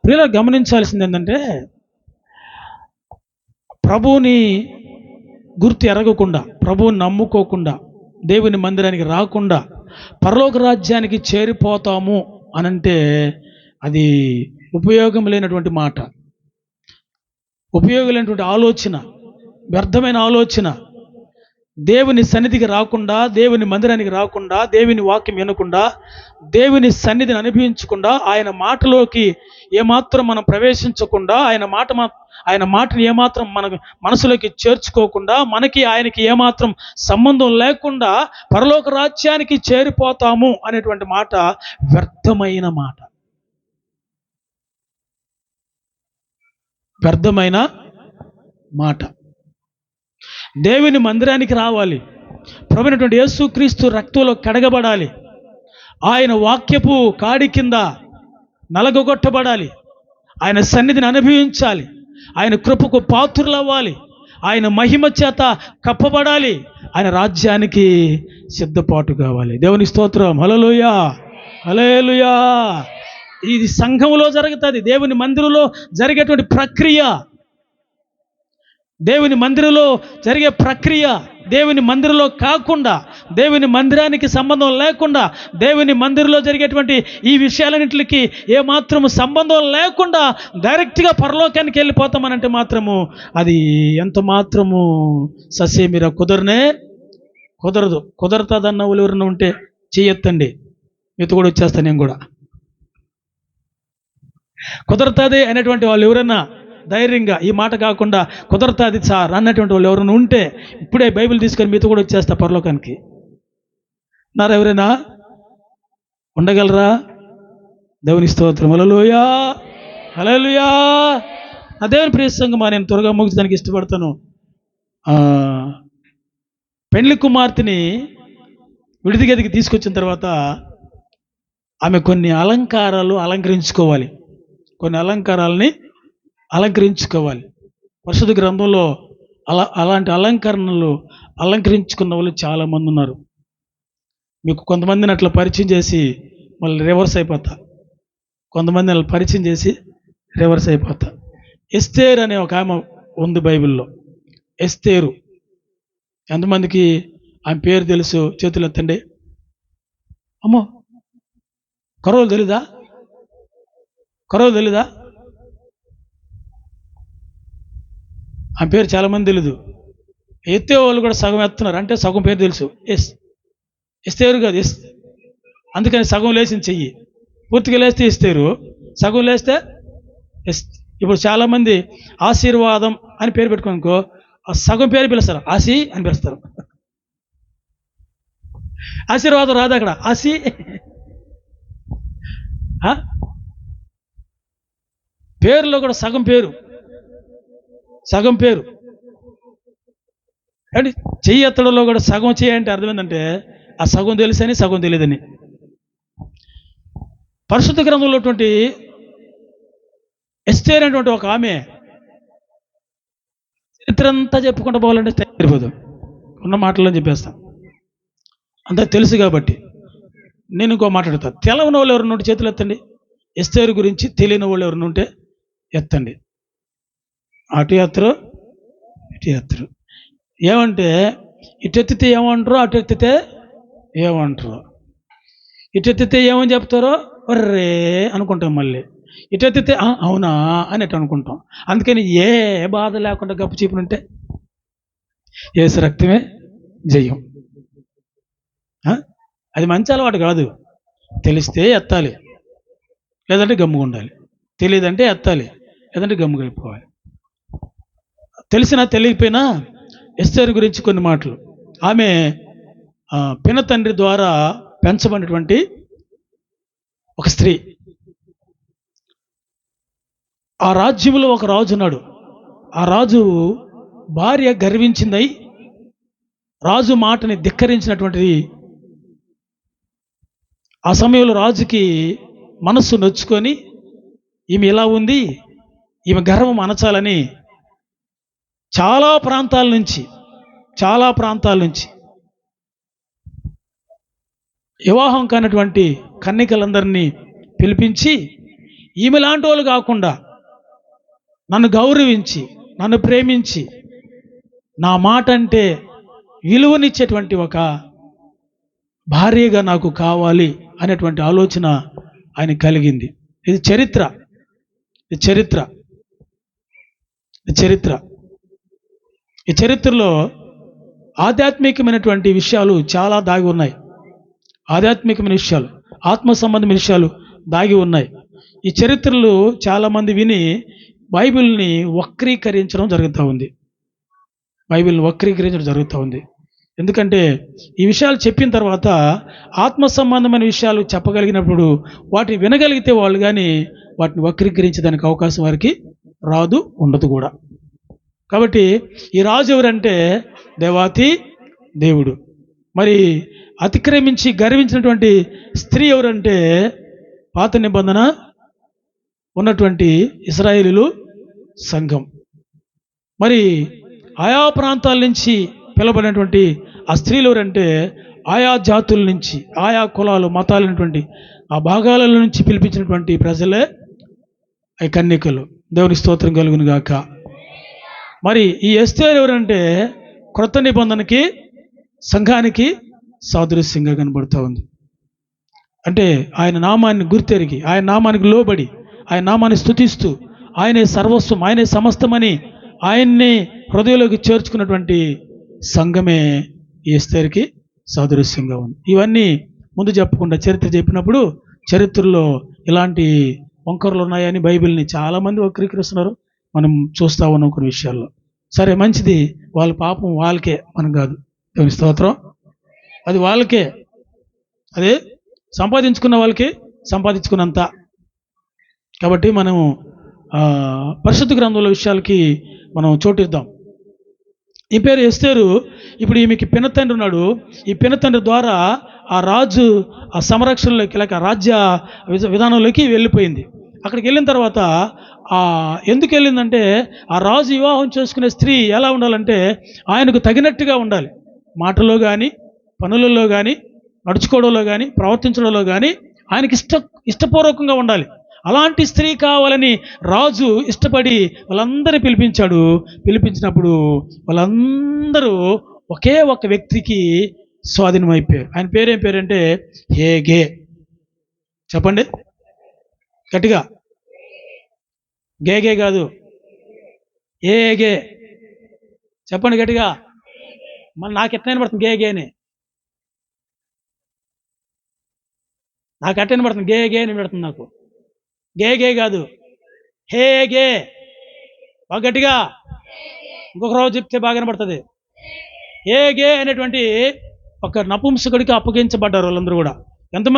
ప్రియులు గమనించాల్సింది ఏంటంటే, ప్రభువుని గుర్తు ఎరగకుండా, ప్రభువుని నమ్ముకోకుండా, దేవుని మందిరానికి రాకుండా పరలోక రాజ్యానికి చేరిపోతాము అనంటే అది ఉపయోగం లేనటువంటి మాట, ఉపయోగం లేనటువంటి ఆలోచన, వ్యర్థమైన ఆలోచన. దేవుని సన్నిధికి రాకుండా, దేవుని మందిరానికి రాకుండా, దేవుని వాక్యం వినకుండా, దేవుని సన్నిధిని అనుభవించకుండా, ఆయన మాటలోకి ఏమాత్రం మనం ప్రవేశించకుండా, ఆయన మాటని ఏమాత్రం మన మనసులోకి చేర్చుకోకుండా, మనకి ఆయనకి ఏమాత్రం సంబంధం లేకుండా పరలోక రాజ్యానికి చేరిపోతాము అనేటువంటి మాట వ్యర్థమైన మాట, వ్యర్థమైన మాట. దేవుని మందిరానికి రావాలి, ప్రభువైనటువంటి యేసుక్రీస్తు రక్తంలో కడగబడాలి, ఆయన వాక్యపు కాడి కింద నలగొట్టబడాలి, ఆయన సన్నిధిని అనుభవించాలి, ఆయన కృపకు పాత్రులవ్వాలి, ఆయన మహిమ చేత కప్పబడాలి, ఆయన రాజ్యానికి సిద్ధపాటు కావాలి. దేవుని స్తోత్రం. హల్లెలూయా, హల్లెలూయా. ఇది సంఘంలో జరుగుతుంది, దేవుని మందిరంలో జరిగేటువంటి ప్రక్రియ, దేవుని మందిరంలో జరిగే ప్రక్రియ. దేవుని మందిరంలో కాకుండా, దేవుని మందిరానికి సంబంధం లేకుండా, దేవుని మందిరంలో జరిగేటువంటి ఈ విషయాలన్నింటికి ఏమాత్రము సంబంధం లేకుండా డైరెక్ట్గా పరలోకానికి వెళ్ళిపోతామనంటే మాత్రము అది ఎంత మాత్రము ససేమిరా కుదరదు. కుదరతాదన్న వాళ్ళు ఎవరైనా ఉంటే చేయొత్తండి, మీతో కూడా వచ్చేస్తాను నేను కూడా. కుదరతాది అనేటువంటి వాళ్ళు ఎవరైనా ధైర్యంగా, ఈ మాట కాకుండా కుదరతాది సార్ అన్నటువంటి వాళ్ళు ఎవరైనా ఉంటే ఇప్పుడే బైబిల్ తీసుకొని మీతో కూడా వచ్చేస్తా పరలోకానికి. నారా ఎవరైనా ఉండగలరా? దేవుని స్తోత్రం. హల్లెలూయా, హల్లెలూయా. నా దేవుని ప్రియ సంగమా, నేను త్వరగా ముగించడానికి ఇష్టపడతాను. పెండ్లి కుమార్తెని విడిది గదికి తీసుకొచ్చిన తర్వాత ఆమె కొన్ని అలంకారాలు అలంకరించుకోవాలి, కొన్ని అలంకారాలని అలంకరించుకోవాలి. పరిశుద్ధ గ్రంథంలో అలాంటి అలంకరణలు అలంకరించుకున్న వాళ్ళు చాలామంది ఉన్నారు. మీకు కొంతమందిని అట్లా పరిచయం చేసి మళ్ళీ రివర్స్ అయిపోతా, కొంతమంది అలా పరిచయం చేసి రివర్స్ అయిపోతా. ఎస్తేరు అనే ఒక ఆమె ఉంది బైబిల్లో. ఎస్తేరు, ఎంతమందికి ఆమె పేరు తెలుసు? చేతులు ఎత్తండి. అమ్మో, కరోలు తెలీదా? ఆ పేరు చాలామంది తెలీదు. ఎత్తే వాళ్ళు కూడా సగం ఎత్తున్నారు, అంటే సగం పేరు తెలుసు. ఎస్తేరు కాదు, అందుకని సగం లేచింది చెయ్యి. పూర్తిగా లేస్తే ఎస్తేరు, సగం లేస్తే ఇప్పుడు చాలామంది ఆశీర్వాదం అని పేరు పెట్టుకోనుకో, ఆ సగం పేరు పిలుస్తారు, ఆశీ అని పిలుస్తారు. ఆశీర్వాదం రాదు అక్కడ, ఆశీ. పేరులో కూడా సగం పేరు అంటే చెయ్యి ఎత్తడంలో కూడా సగం చేయంటే అర్థం ఏంటంటే ఆ సగం తెలుసని, సగం తెలియదని. పరిశుద్ధ గ్రంథంలో ఉన్నటువంటి ఎస్తేరు అనేటువంటి ఒక ఆమె చరిత్ర అంతా చెప్పుకుంటూ పోవాలంటే సరిపోదు, ఉన్న మాటల్లో చెప్పేస్తాం, అంతా తెలుసు కాబట్టి. నేను ఇంకో మాట్లాడతా. తెలవని వాళ్ళు ఎవరు ఉంటే చేతులు ఎత్తండి. ఎస్తేరు గురించి తెలియని వాళ్ళు ఎవరు ఉంటే ఎత్తండి. అటు ఎత్తరు, ఇటు ఎత్తరు. ఏమంటే ఇటు ఎత్తితే ఏమంటారు, అటు ఎత్తితే ఏమంటారు. ఇటు ఎత్తితే ఏమని చెప్తారో ఒర్రే అనుకుంటాం, మళ్ళీ ఇటు ఎత్తితే అవునా అని అటు అనుకుంటాం. అందుకని ఏ బాధ లేకుండా గప్పు చీపునుంటే యేసు రక్తమే జయం. అది మంచి అలవాటు కాదు. తెలిస్తే ఎత్తాలి, లేదంటే గమ్ముగా ఉండాలి. తెలియదంటే ఎత్తాలి, లేదంటే గమ్ముగా అయిపోవాలి. తెలిసినా తెలియకపోయినా ఎస్తేరు గురించి కొన్ని మాటలు. ఆమె పిన తండ్రి ద్వారా పెంచబడినటువంటి ఒక స్త్రీ. ఆ రాజ్యంలో ఒక రాజు ఉన్నాడు. ఆ రాజు భార్య గర్వించిందై రాజు మాటని ధిక్కరించినటువంటిది. ఆ సమయంలో రాజుకి మనస్సు నొచ్చుకొని ఈమె ఇలా ఉంది, ఈమె గర్వం అనచాలని చాలా ప్రాంతాల నుంచి వివాహం కానటువంటి కన్యకలందరినీ పిలిపించి ఈమె లాంటి వాళ్ళు కాకుండా నన్ను గౌరవించి నన్ను ప్రేమించి నా మాట అంటే విలువనిచ్చేటువంటి ఒక భార్యగా నాకు కావాలి అనేటువంటి ఆలోచన ఆయన కలిగింది. ఇది చరిత్ర, ఇది చరిత్ర, ఇది చరిత్ర. ఈ చరిత్రలో ఆధ్యాత్మికమైనటువంటి విషయాలు చాలా దాగి ఉన్నాయి. ఆధ్యాత్మికమైన విషయాలు, ఆత్మ సంబంధమైన విషయాలు దాగి ఉన్నాయి. ఈ చరిత్రలు చాలామంది విని బైబిల్ని వక్రీకరించడం జరుగుతూ ఉంది. బైబిల్ని వక్రీకరించడం జరుగుతూ ఉంది. ఎందుకంటే ఈ విషయాలు చెప్పిన తర్వాత ఆత్మ సంబంధమైన విషయాలు చెప్పగలిగినప్పుడు వాటిని వినగలిగితే వాళ్ళు కానీ వాటిని వక్రీకరించడానికి అవకాశం వారికి రాదు, ఉండదు కూడా. కాబట్టి ఈ రాజు ఎవరంటే దేవాతి దేవుడు. మరి అతిక్రమించి గర్వించినటువంటి స్త్రీ ఎవరంటే పాత నిబంధన ఉన్నటువంటి ఇశ్రాయేలీయులు సంఘం. మరి ఆయా ప్రాంతాల నుంచి పిలువబడినటువంటి ఆ స్త్రీలు ఎవరంటే ఆయా జాతుల నుంచి, ఆయా కులాలు, మతాలైనటువంటి ఆ భాగాల నుంచి పిలిపించినటువంటి ప్రజలే ఈ కన్యకలు. దేవుని స్తోత్రం కలుగును గాక. మరి ఈ ఎస్తేరు ఎవరంటే క్రొత్త నిబంధనకి, సంఘానికి సాదృశ్యంగా కనబడుతూ ఉంది. అంటే ఆయన నామాన్ని గుర్తెరిగి, ఆయన నామానికి లోబడి, ఆయన నామాన్ని స్తుతిస్తూ, ఆయనే సర్వస్వం, ఆయనే సమస్తమని ఆయన్ని హృదయంలోకి చేర్చుకున్నటువంటి సంఘమే ఈ ఎస్తేరుకి సాదృశ్యంగా ఉంది. ఇవన్నీ ముందు చెప్పకుండా చరిత్ర చెప్పినప్పుడు చరిత్రలో ఇలాంటి వంకరలు ఉన్నాయని బైబిల్ని చాలామంది వక్రీకరిస్తున్నారు. మనం చూస్తూ ఉన్నాం కొన్ని విషయాల్లో. సరే, మంచిది, వాళ్ళ పాపం వాళ్ళకే, మనం కాదు. దేవుని స్తోత్రం. అది వాళ్ళకే, అదే సంపాదించుకున్న వాళ్ళకి సంపాదించుకున్నంత. కాబట్టి మనం పరిశుద్ధ గ్రంథంలో విషయాలకి మనం చోటిద్దాం. ఈ పేరు ఎస్తేరు. ఇప్పుడు ఈమెకి పినతండ్రి ఉన్నాడు. ఈ పినతండ్రి ద్వారా ఆ రాజు ఆ సంరక్షణలోకి, లేక రాజ్య విధానంలోకి వెళ్ళిపోయింది. అక్కడికి వెళ్ళిన తర్వాత ఎందుకు వెళ్ళిందంటే ఆ రాజు వివాహం చేసుకునే స్త్రీ ఎలా ఉండాలంటే ఆయనకు తగినట్టుగా ఉండాలి. మాటలో కానీ, పనులలో కానీ, నడుచుకోవడంలో కానీ, ప్రవర్తించడంలో కానీ ఆయనకి ఇష్టపూర్వకంగా ఉండాలి. అలాంటి స్త్రీ కావాలని రాజు ఇష్టపడి వాళ్ళందరినీ పిలిపించాడు. పిలిపించినప్పుడు వాళ్ళందరూ ఒకే ఒక వ్యక్తికి స్వాధీనం అయిపోయారు. ఆయన పేరేం పేరంటే హేగే. చెప్పండి గట్టిగా. గేగే కాదు, ఏగే. చెప్పండి గట్టిగా. మరి నాకు ఎట్లా పడుతుంది గేగే అని, నాకు ఎట్లా పడుతుంది గేగే అని పెడుతుంది నాకు. గేగే కాదు, హేగే. బాగా గట్టిగా ఇంకొక రోజు చెప్తే బాగా కనబడుతుంది. హేగే అనేటువంటి ఒక నపుంసకుడికి అప్పగించబడ్డారు వాళ్ళందరూ కూడా. ఎంతమంది